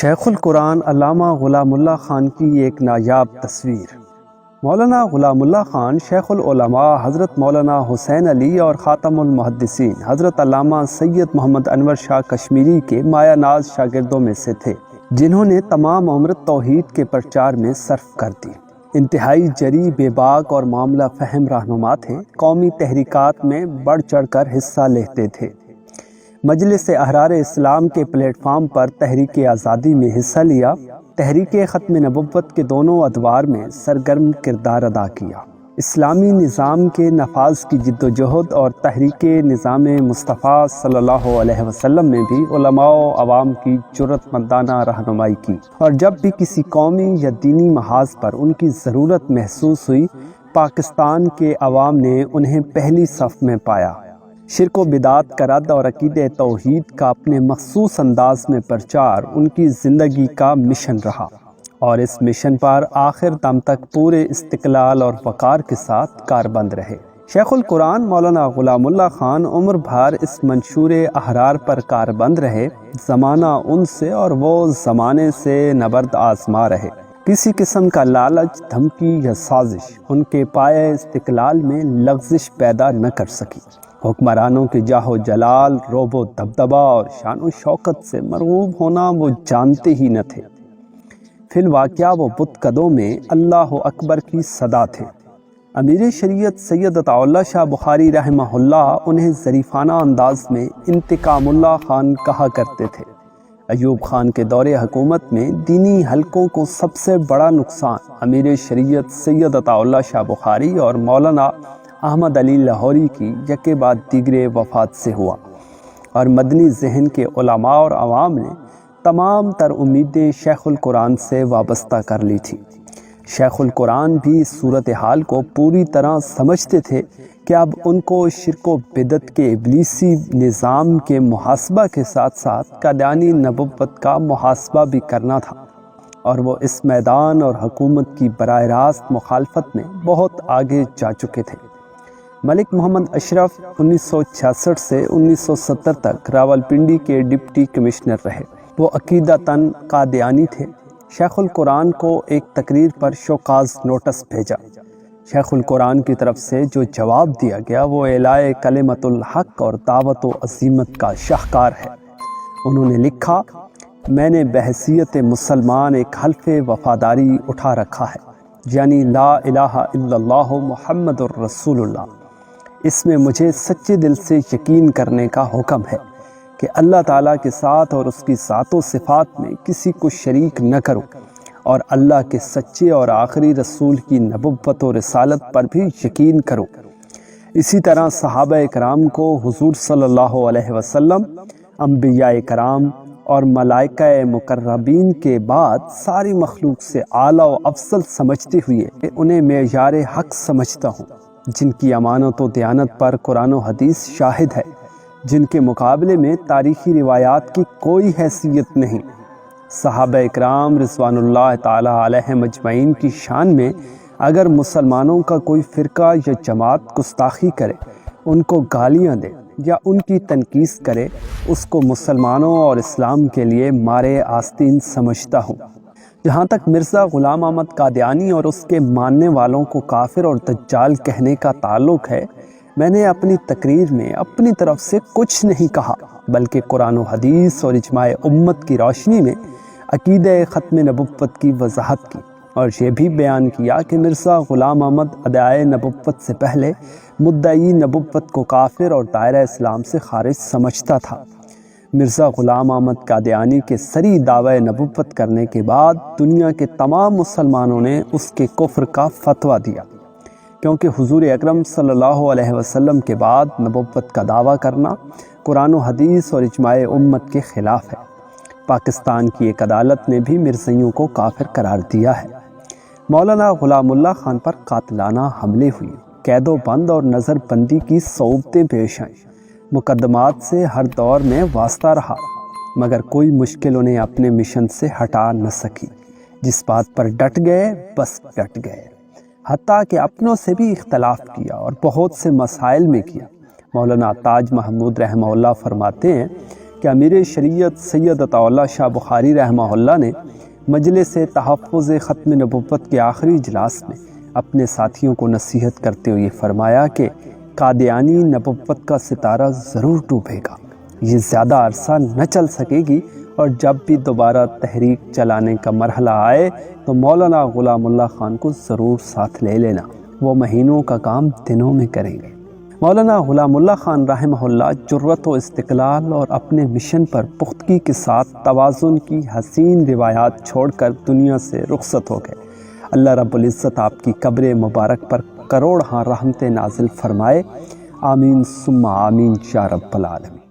شیخ القرآن علامہ غلام اللہ خان کی ایک نایاب تصویر۔ مولانا غلام اللہ خان شیخ العلماء حضرت مولانا حسین علی اور خاتم المحدثین حضرت علامہ سید محمد انور شاہ کشمیری کے مایہ ناز شاگردوں میں سے تھے، جنہوں نے تمام عمر توحید کے پرچار میں صرف کر دی۔ انتہائی جری، بے باک اور معاملہ فہم رہنما تھے۔ قومی تحریکات میں بڑھ چڑھ کر حصہ لیتے تھے۔ مجلس احرار اسلام کے پلیٹ فارم پر تحریک آزادی میں حصہ لیا۔ تحریک ختم نبوت کے دونوں ادوار میں سرگرم کردار ادا کیا۔ اسلامی نظام کے نفاذ کی جد و جہد اور تحریک نظام مصطفیٰ صلی اللہ علیہ وسلم میں بھی علماء و عوام کی جرأت مندانہ رہنمائی کی، اور جب بھی کسی قومی یا دینی محاذ پر ان کی ضرورت محسوس ہوئی، پاکستان کے عوام نے انہیں پہلی صف میں پایا۔ شرک و بدعت کا رد اور عقیدہ توحید کا اپنے مخصوص انداز میں پرچار ان کی زندگی کا مشن رہا، اور اس مشن پر آخر دم تک پورے استقلال اور وقار کے ساتھ کاربند رہے۔ شیخ القرآن مولانا غلام اللہ خان عمر بھر اس منشور احرار پر کاربند رہے۔ زمانہ ان سے اور وہ زمانے سے نبرد آزما رہے۔ کسی قسم کا لالچ، دھمکی یا سازش ان کے پائے استقلال میں لغزش پیدا نہ کر سکی۔ حکمرانوں کے جاہ و جلال، رعب و دبدبہ اور شان و شوکت سے مرغوب ہونا وہ جانتے ہی نہ تھے۔ فی الواقعہ وہ بت قدوں میں اللہ اکبر کی صدا تھے۔ امیر شریعت سید عطا اللہ شاہ بخاری رحمہ اللہ انہیں ظریفانہ انداز میں انتقام اللہ خان کہا کرتے تھے۔ ایوب خان کے دور حکومت میں دینی حلقوں کو سب سے بڑا نقصان امیر شریعت سید عطا اللہ شاہ بخاری اور مولانا احمد علی لاہوری کی یکے بعد دیگرے وفات سے ہوا، اور مدنی ذہن کے علماء اور عوام نے تمام تر امیدیں شیخ القرآن سے وابستہ کر لی تھی۔ شیخ القرآن بھی اس صورتحال کو پوری طرح سمجھتے تھے کہ اب ان کو شرک و بدعت کے ابلیسی نظام کے محاسبہ کے ساتھ ساتھ قادیانی نبوت کا محاسبہ بھی کرنا تھا، اور وہ اس میدان اور حکومت کی براہ راست مخالفت میں بہت آگے جا چکے تھے۔ ملک محمد اشرف 1966 سے 1970 تک راولپنڈی کے ڈپٹی کمشنر رہے۔ وہ عقیدتاً قادیانی تھے۔ شیخ القرآن کو ایک تقریر پر شوکاز نوٹس بھیجا۔ شیخ القرآن کی طرف سے جو جواب دیا گیا وہ اعلاء کلمت الحق اور دعوت و عزیمت کا شاہکار ہے۔ انہوں نے لکھا، میں نے بحیثیت مسلمان ایک حلف وفاداری اٹھا رکھا ہے، یعنی لا الہ الا اللہ محمد الرسول اللہ۔ اس میں مجھے سچے دل سے یقین کرنے کا حکم ہے کہ اللہ تعالیٰ کے ساتھ اور اس کی ذات و صفات میں کسی کو شریک نہ کروں، اور اللہ کے سچے اور آخری رسول کی نبوت و رسالت پر بھی یقین کروں۔ اسی طرح صحابہ کرام کو حضور صلی اللہ علیہ وسلم، انبیاء کرام اور ملائکہ مقربین کے بعد ساری مخلوق سے اعلیٰ و افضل سمجھتے ہوئے انہیں معیار حق سمجھتا ہوں، جن کی امانت و دیانت پر قرآن و حدیث شاہد ہے، جن کے مقابلے میں تاریخی روایات کی کوئی حیثیت نہیں۔ صحابہ اکرام رضوان اللہ تعالی علیہم اجمعین کی شان میں اگر مسلمانوں کا کوئی فرقہ یا جماعت گستاخی کرے، ان کو گالیاں دے یا ان کی تنقید کرے، اس کو مسلمانوں اور اسلام کے لیے مارے آستین سمجھتا ہوں۔ جہاں تک مرزا غلام احمد قادیانی اور اس کے ماننے والوں کو کافر اور دجال کہنے کا تعلق ہے، میں نے اپنی تقریر میں اپنی طرف سے کچھ نہیں کہا، بلکہ قرآن و حدیث اور اجماع امت کی روشنی میں عقیدہ ختم نبوت کی وضاحت کی، اور یہ بھی بیان کیا کہ مرزا غلام احمد ادعائے نبوت سے پہلے مدعی نبوت کو کافر اور دائرہ اسلام سے خارج سمجھتا تھا۔ مرزا غلام احمد قادیانی کے صریح دعوی نبوت کرنے کے بعد دنیا کے تمام مسلمانوں نے اس کے کفر کا فتویٰ دیا، کیونکہ حضور اکرم صلی اللہ علیہ وسلم کے بعد نبوت کا دعویٰ کرنا قرآن و حدیث اور اجماع امت کے خلاف ہے۔ پاکستان کی ایک عدالت نے بھی مرزائیوں کو کافر قرار دیا ہے۔ مولانا غلام اللہ خان پر قاتلانہ حملے ہوئے، قید و بند اور نظر بندی کی صعوبتیں پیش آئیں۔ مقدمات سے ہر دور میں واسطہ رہا، مگر کوئی مشکل انہیں اپنے مشن سے ہٹا نہ سکی۔ جس بات پر ڈٹ گئے بس ڈٹ گئے، حتیٰ کہ اپنوں سے بھی اختلاف کیا اور بہت سے مسائل میں کیا۔ مولانا تاج محمود رحمہ اللہ فرماتے ہیں کہ امیر شریعت سید عطا اللہ شاہ بخاری رحمہ اللہ نے مجلس تحفظ ختم نبوت کے آخری اجلاس میں اپنے ساتھیوں کو نصیحت کرتے ہوئے فرمایا کہ قادیانی نبوت کا ستارہ ضرور ڈوبے گا، یہ زیادہ عرصہ نہ چل سکے گی، اور جب بھی دوبارہ تحریک چلانے کا مرحلہ آئے تو مولانا غلام اللہ خان کو ضرور ساتھ لے لینا، وہ مہینوں کا کام دنوں میں کریں گے۔ مولانا غلام اللہ خان رحمہ اللہ جرأت و استقلال اور اپنے مشن پر پختگی کے ساتھ توازن کی حسین روایات چھوڑ کر دنیا سے رخصت ہو گئے۔ اللہ رب العزت آپ کی قبر مبارک پر کروڑ رحمتیں نازل فرمائے، آمین ثم آمین یا رب العالمین۔